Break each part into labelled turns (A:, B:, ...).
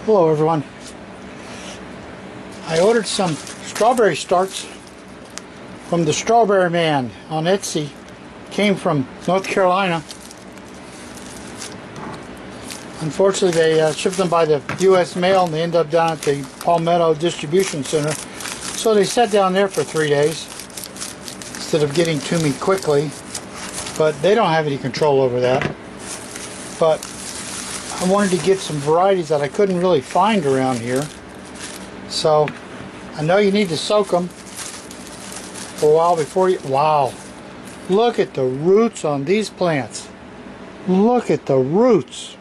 A: Hello everyone. I ordered some strawberry starts from the Strawberry Man on Etsy. Came from North Carolina. Unfortunately, they shipped them by the U.S. mail and they ended up down at the Palmetto Distribution Center. So they sat down there for 3 days instead of getting to me quickly. But they don't have any control over that. But I wanted to get some varieties that I couldn't really find around here. So I know you need to soak them for a while before you... Wow! Look at the roots on these plants. Look at the roots.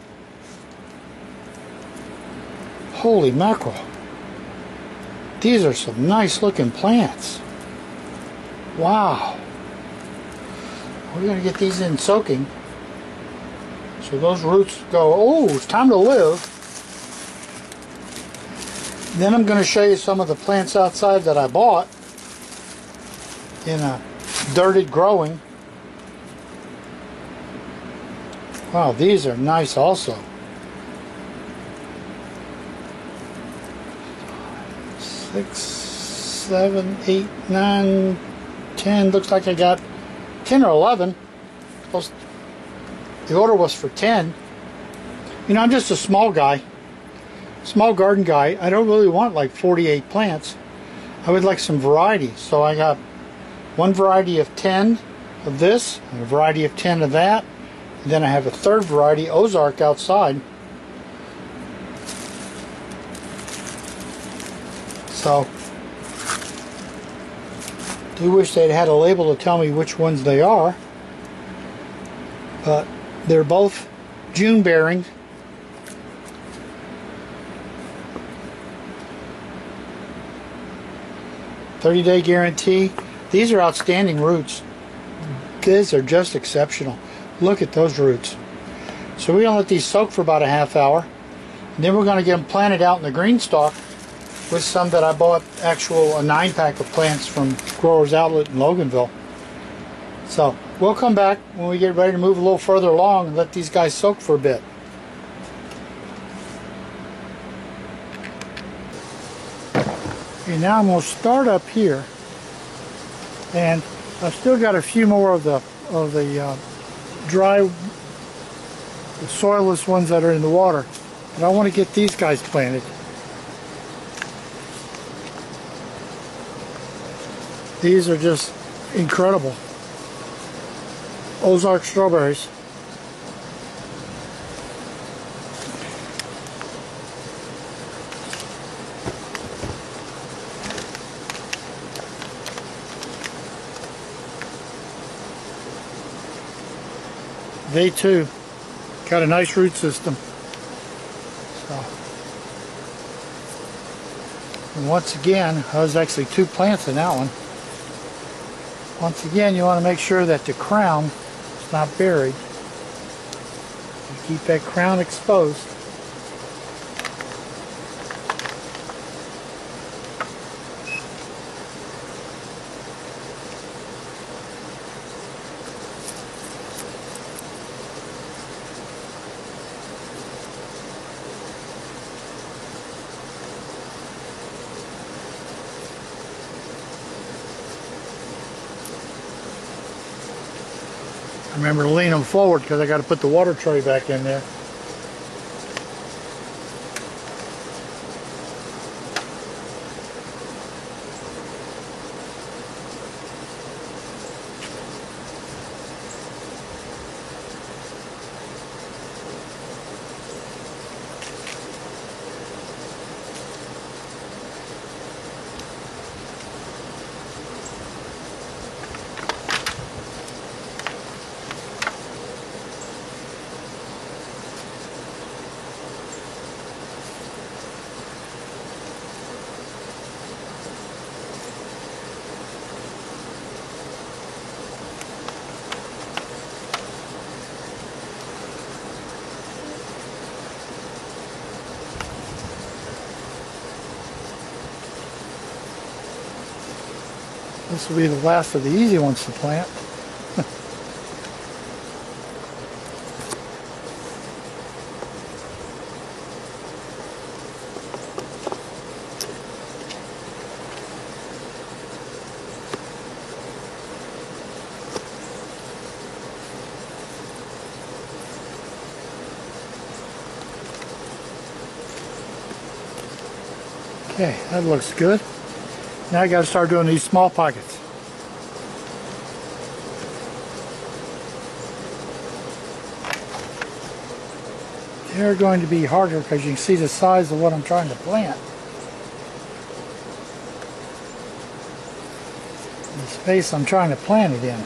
A: Holy mackerel. These are some nice looking plants. Wow. We're going to get these in soaking. So those roots go, oh, it's time to live. Then I'm going to show you some of the plants outside that I bought in a dirted growing. Wow, these are nice also. 6, 7, 8, 9, 10. Looks like I got 10 or 11. The order was for 10. You know, I'm just a small guy, small garden guy. I don't really want like 48 plants. I would like some variety. So I got one variety of 10 of this, and a variety of 10 of that. And then I have a third variety, Ozark, outside. So, do wish they'd had a label to tell me which ones they are. But they're both June bearing. "30-day guarantee." These are outstanding roots. These are just exceptional. Look at those roots. So we're going to let these soak for about a half hour. And then we're going to get them planted out in the green stalk with some that I bought, a 9-pack of plants from Growers Outlet in Loganville. So we'll come back when we get ready to move a little further along and let these guys soak for a bit. Okay, now I'm going to start up here, and I've still got a few more of the dry, the soilless ones that are in the water, but I want to get these guys planted. These are just incredible. Ozark strawberries. They too got a nice root system. So, and once again, there's actually 2 plants in that one. Once again, you want to make sure that the crown is not buried. You keep that crown exposed. Remember to lean them forward because I got to put the water tray back in there. This will be the last of the easy ones to plant. Okay, that looks good. Now I got to start doing these small pockets. They're going to be harder because you can see the size of what I'm trying to plant. The space I'm trying to plant it in.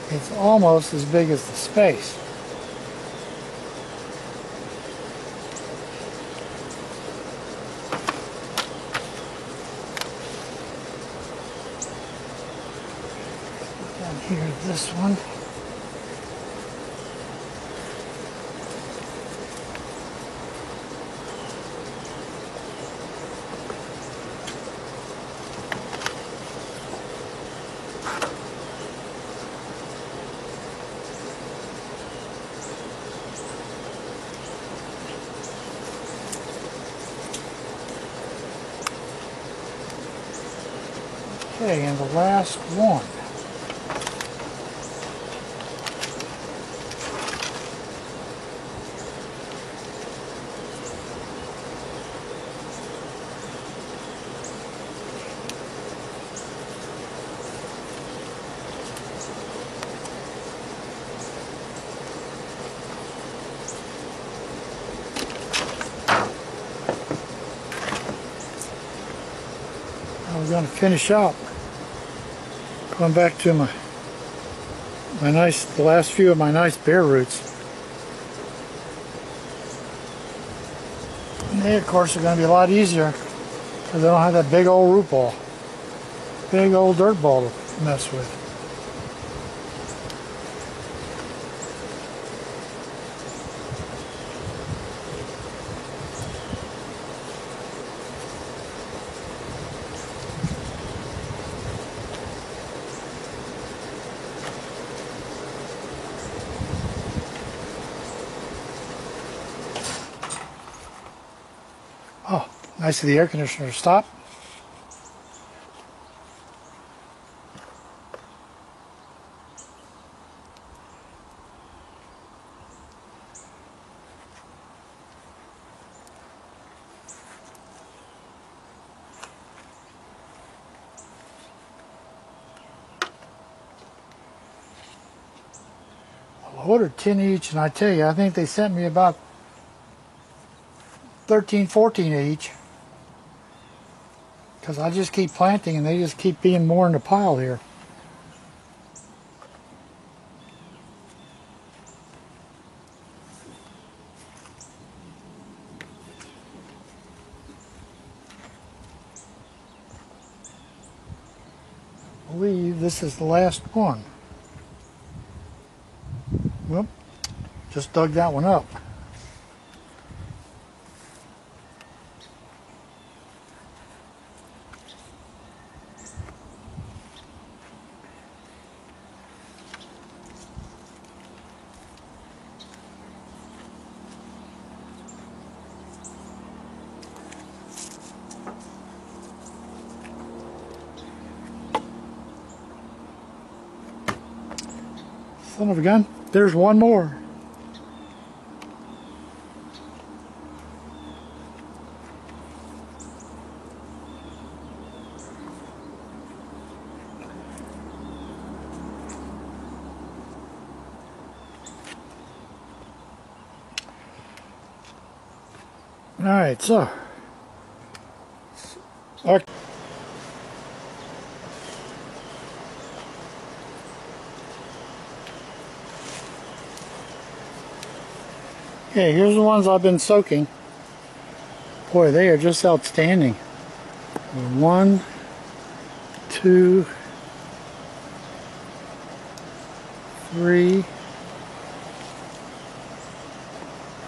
A: It's almost as big as the space. Down here, this one. Okay, and the last one. Now we're going to finish out. Going back to the last few of my nice bare roots. And they, of course, are going to be a lot easier because they don't have that big old root ball, big old dirt ball to mess with. Oh, nice of the air conditioner to stop. I ordered 10 each, and I tell you, I think they sent me about 13, 14 each. Because I just keep planting and they just keep being more in the pile here. I believe this is the last one. Whoop, just dug that one up. Son of a gun, there's one more. All right, so. Okay. Okay, here's the ones I've been soaking. Boy, they are just outstanding. 1, 2, 3,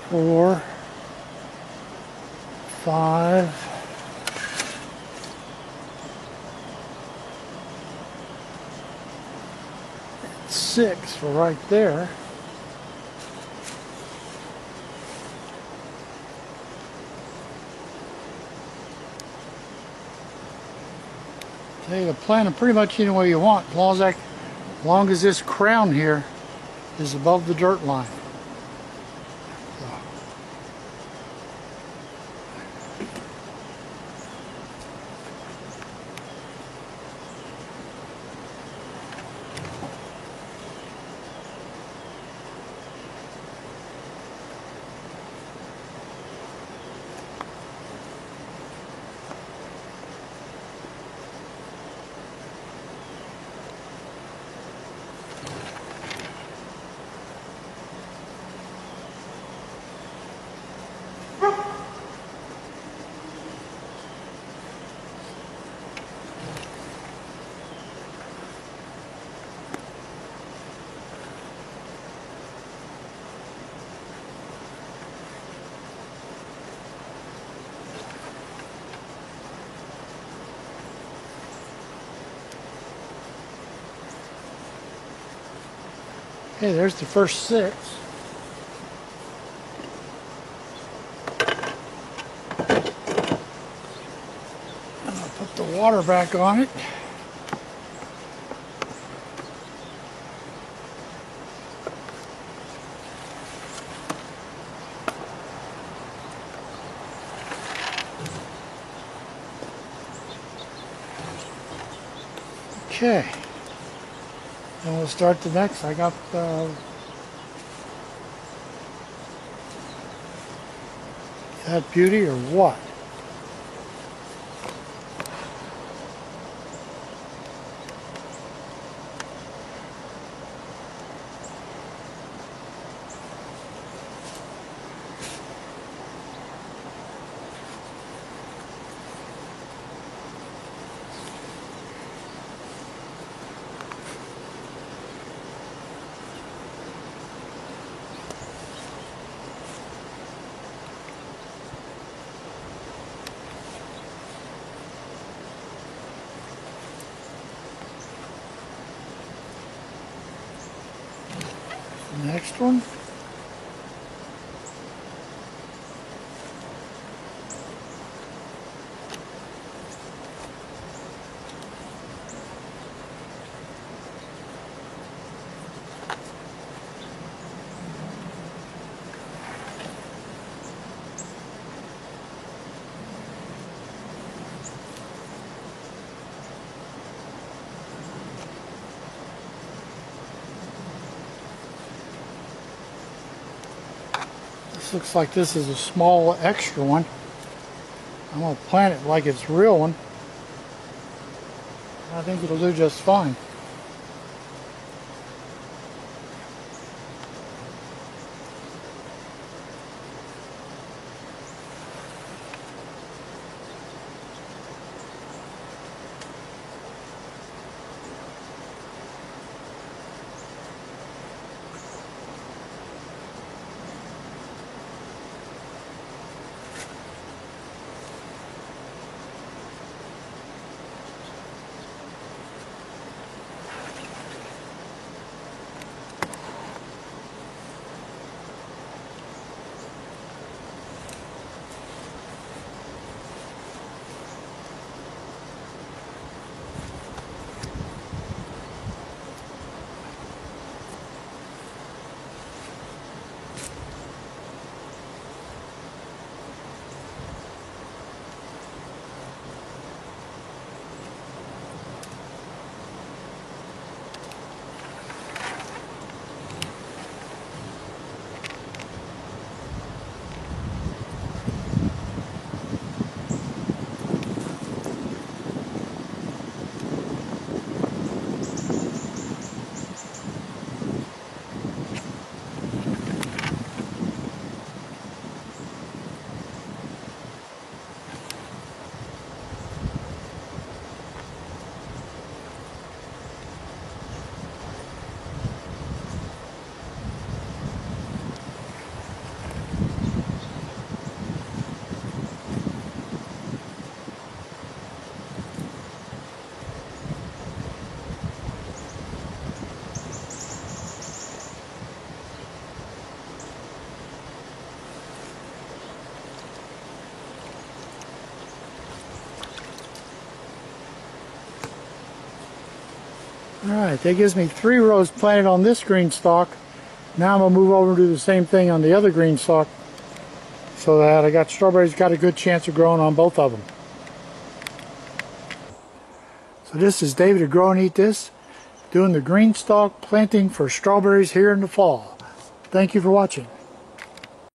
A: 4, 5, 6 for right there. So you can plant them pretty much any way you want, as long as this crown here is above the dirt line. Okay, there's the first 6. I'm going to put the water back on it. Okay, and we'll start the next. I got that beauty or what? Next one. This looks like this is a small extra one. I'm going to plant it like it's a real one. I think it'll do just fine. Alright, that gives me 3 rows planted on this green stalk. Now I'm going to move over and do the same thing on the other green stalk so that I got strawberries got a good chance of growing on both of them. So this is David at Grow and Eat This, doing the green stalk planting for strawberries here in the fall. Thank you for watching.